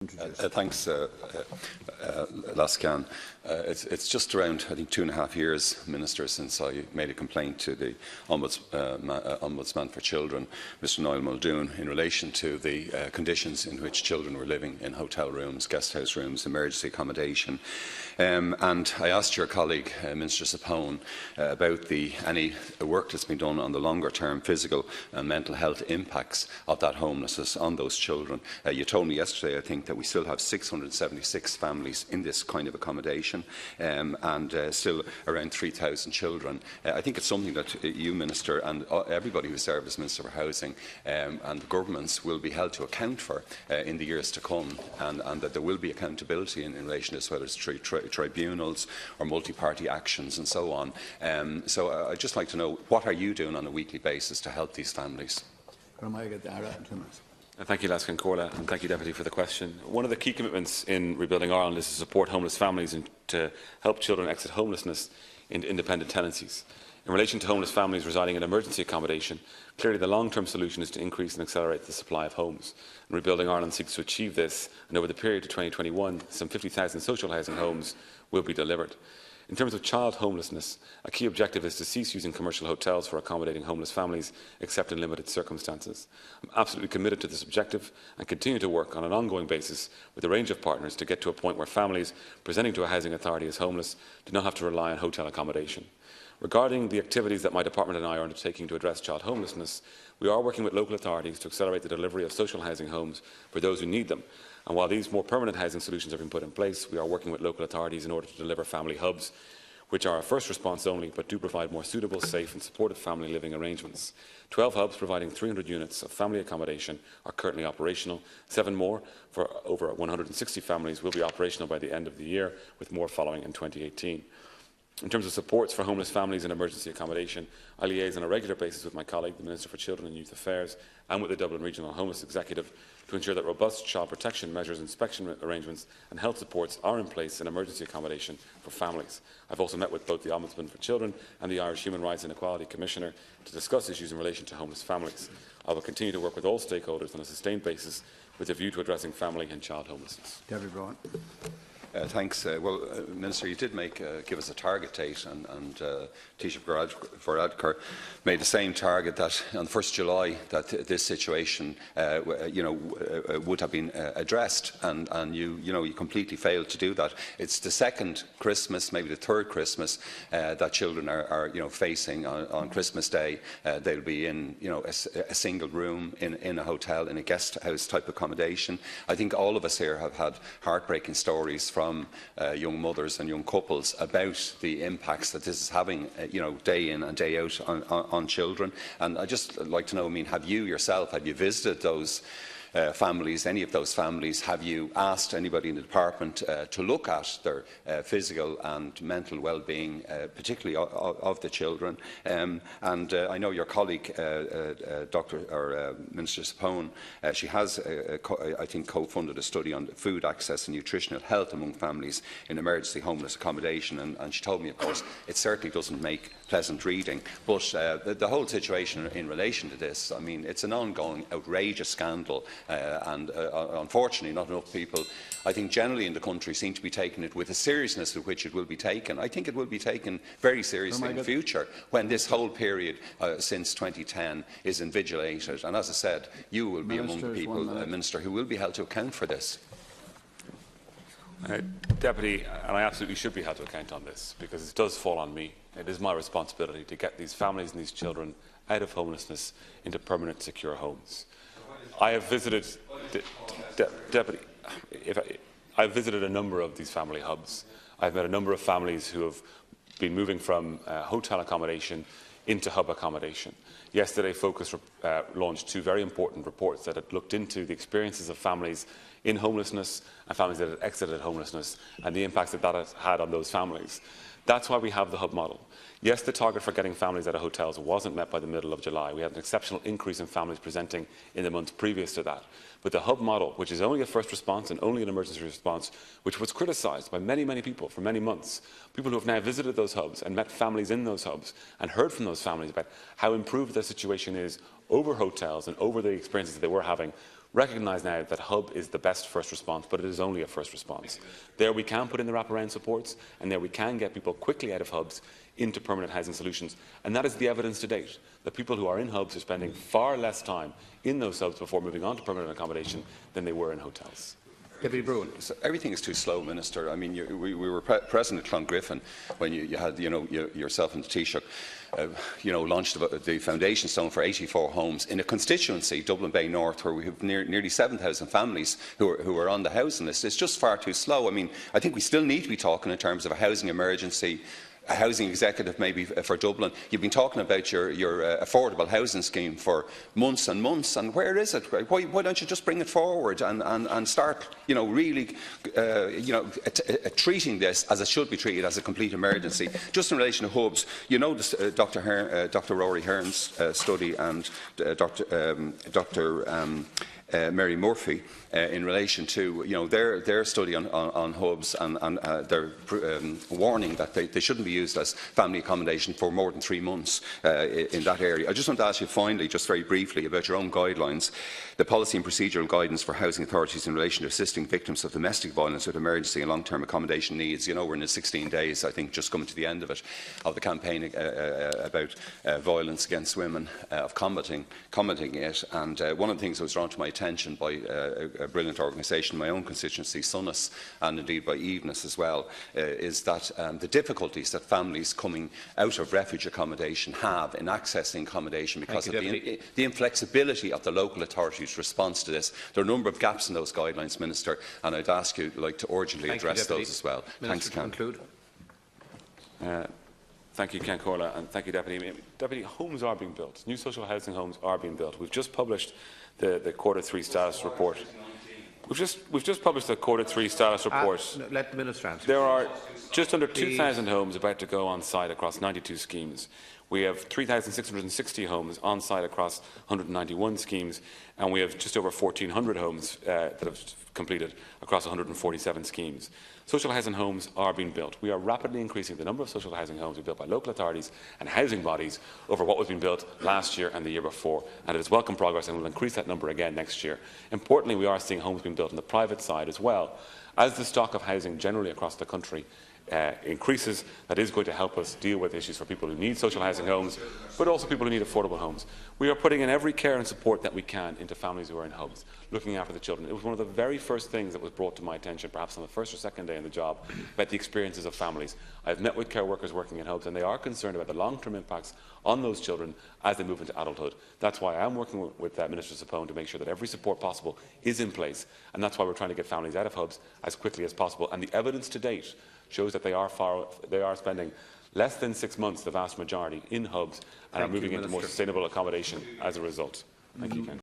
Thanks, Lascan. It's just around, I think, 2.5 years, Minister, since I made a complaint to the Ombudsman for Children, Mr Niall Muldoon, in relation to the conditions in which children were living in hotel rooms, guest house rooms, emergency accommodation. And I asked your colleague, Minister Sapone, about any work that's been done on the longer-term physical and mental health impacts of that homelessness on those children. You told me yesterday, I think, that we still have 676 families in this kind of accommodation and still around 3,000 children. I think it's something that you, Minister, and everybody who serves as Minister for Housing and the governments will be held to account for in the years to come, and that there will be accountability in relation to this, whether it's tribunals or multi-party actions and so on. So I'd just like to know, what are you doing on a weekly basis to help these families? Thank you, Lascan Corla, and thank you, Deputy, for the question. One of the key commitments in Rebuilding Ireland is to support homeless families and to help children exit homelessness into independent tenancies. In relation to homeless families residing in emergency accommodation, clearly the long-term solution is to increase and accelerate the supply of homes. And Rebuilding Ireland seeks to achieve this, and over the period to 2021, some 50,000 social housing homes will be delivered. In terms of child homelessness, a key objective is to cease using commercial hotels for accommodating homeless families, except in limited circumstances. I'm absolutely committed to this objective and continue to work on an ongoing basis with a range of partners to get to a point where families presenting to a housing authority as homeless do not have to rely on hotel accommodation. Regarding the activities that my department and I are undertaking to address child homelessness, we are working with local authorities to accelerate the delivery of social housing homes for those who need them. And while these more permanent housing solutions have been put in place, we are working with local authorities in order to deliver family hubs, which are a first response only, but do provide more suitable, safe and supportive family living arrangements. 12 hubs providing 300 units of family accommodation are currently operational. 7 more for over 160 families will be operational by the end of the year, with more following in 2018. In terms of supports for homeless families in emergency accommodation, I liaise on a regular basis with my colleague, the Minister for Children and Youth Affairs, and with the Dublin Regional Homeless Executive to ensure that robust child protection measures, inspection arrangements and health supports are in place in emergency accommodation for families. I've also met with both the Ombudsman for Children and the Irish Human Rights and Equality Commissioner to discuss issues in relation to homeless families. I will continue to work with all stakeholders on a sustained basis with a view to addressing family and child homelessness. Deputy Broughan. Thanks. Minister, you did give us a target date, and Taoiseach Varadkar made the same target that on 1st July that this situation, would have been addressed, and you completely failed to do that. It's the second Christmas, maybe the third Christmas that children are facing on Christmas Day. They'll be in a single room in a hotel, in a guest house type accommodation. I think all of us here have had heartbreaking stories from young mothers and young couples about the impacts that this is having, day in and day out on children. And I'd just like to know, have you yourself, have you visited those families, any of those families? Have you asked anybody in the department to look at their physical and mental well-being, particularly of the children? And I know your colleague, Minister Sapone, she has, I think, co-funded a study on food access and nutritional health among families in emergency homeless accommodation, and she told me, of course, it certainly doesn't make pleasant reading. But the whole situation in relation to this, it's an ongoing outrageous scandal. And unfortunately, not enough people, I think, generally in the country seem to be taking it with the seriousness with which it will be taken. I think it will be taken very seriously in the future when this whole period since 2010 is invigilated. And as I said, you will be among the people, Minister, who will be held to account for this. Deputy, and I absolutely should be held to account on this, because it does fall on me. It is my responsibility to get these families and these children out of homelessness into permanent, secure homes. I have visited, Deputy, I've visited a number of these family hubs. I've met a number of families who have been moving from hotel accommodation into hub accommodation. Yesterday, Focus launched 2 very important reports that had looked into the experiences of families in homelessness and families that had exited homelessness and the impacts that has had on those families. That's why we have the hub model. Yes, the target for getting families out of hotels wasn't met by the middle of July. We had an exceptional increase in families presenting in the months previous to that. But the hub model, which is only a first response and only an emergency response, which was criticised by many, many people for many months, people who have now visited those hubs and met families in those hubs and heard from those families about how improved their situation is over hotels and over the experiences that they were having recognise now that hub is the best first response, but it is only a first response. There we can put in the wraparound supports, and there we can get people quickly out of hubs into permanent housing solutions. And that is the evidence to date. The people who are in hubs are spending far less time in those hubs before moving on to permanent accommodation than they were in hotels. Deputy Broughan. So everything is too slow, Minister. I mean, we were present at Clongriffin when you had, yourself and the Taoiseach, launched the foundation stone for 84 homes in a constituency, Dublin Bay North, where we have nearly 7,000 families who are on the housing list. It's just far too slow. I mean, I think we still need to be talking in terms of a housing emergency, a housing executive maybe for Dublin. You've been talking about your affordable housing scheme for months and months, and where is it? Why don't you just bring it forward and start, really, treating this as it should be treated, as a complete emergency? Just in relation to hubs, Dr. Rory Hearn's study and Dr. Mary Murphy in relation to their study on hubs and their warning that they shouldn't be used as family accommodation for more than 3 months in that area. I just want to ask you finally, just very briefly, about your own guidelines, the policy and procedural guidance for housing authorities in relation to assisting victims of domestic violence with emergency and long-term accommodation needs. We're in the 16 days, I think, just coming to the end of it, of the campaign about violence against women, of combating it. And one of the things that was drawn to my attention by a brilliant organisation in my own constituency, SUNIS, and indeed by Evenis as well, is that the difficulties that families coming out of refuge accommodation have in accessing accommodation because of the inflexibility of the local authorities' response to this. There are a number of gaps in those guidelines, Minister, and I'd ask you to urgently address those as well. Thanks, Ken. Thank you, Ken Corla, and thank you, Deputy. Deputy, homes are being built. New social housing homes are being built. We've just published the Q3 status report. We've just published the Q3 status report. No, let the Minister answer. There are just under 2,000 homes about to go on site across 92 schemes. We have 3,660 homes on site across 191 schemes, and we have just over 1,400 homes that have completed across 147 schemes. Social housing homes are being built. We are rapidly increasing the number of social housing homes we built by local authorities and housing bodies over what was being built last year and the year before, and it is welcome progress, and we'll increase that number again next year. Importantly, we are seeing homes being built on the private side as well. As the stock of housing generally across the country increases, that is going to help us deal with issues for people who need social housing homes, but also people who need affordable homes. We are putting in every care and support that we can into families who are in hubs, looking after the children. It was one of the very first things that was brought to my attention, perhaps on the first or second day in the job, about the experiences of families. I've met with care workers working in hubs, and they are concerned about the long-term impacts on those children as they move into adulthood. That's why I'm working with Minister Sapone to make sure that every support possible is in place, and that's why we're trying to get families out of hubs as quickly as possible. And the evidence to date shows that they are spending less than 6 months, the vast majority, in hubs, and are moving into more sustainable accommodation as a result. Thank you, Ken.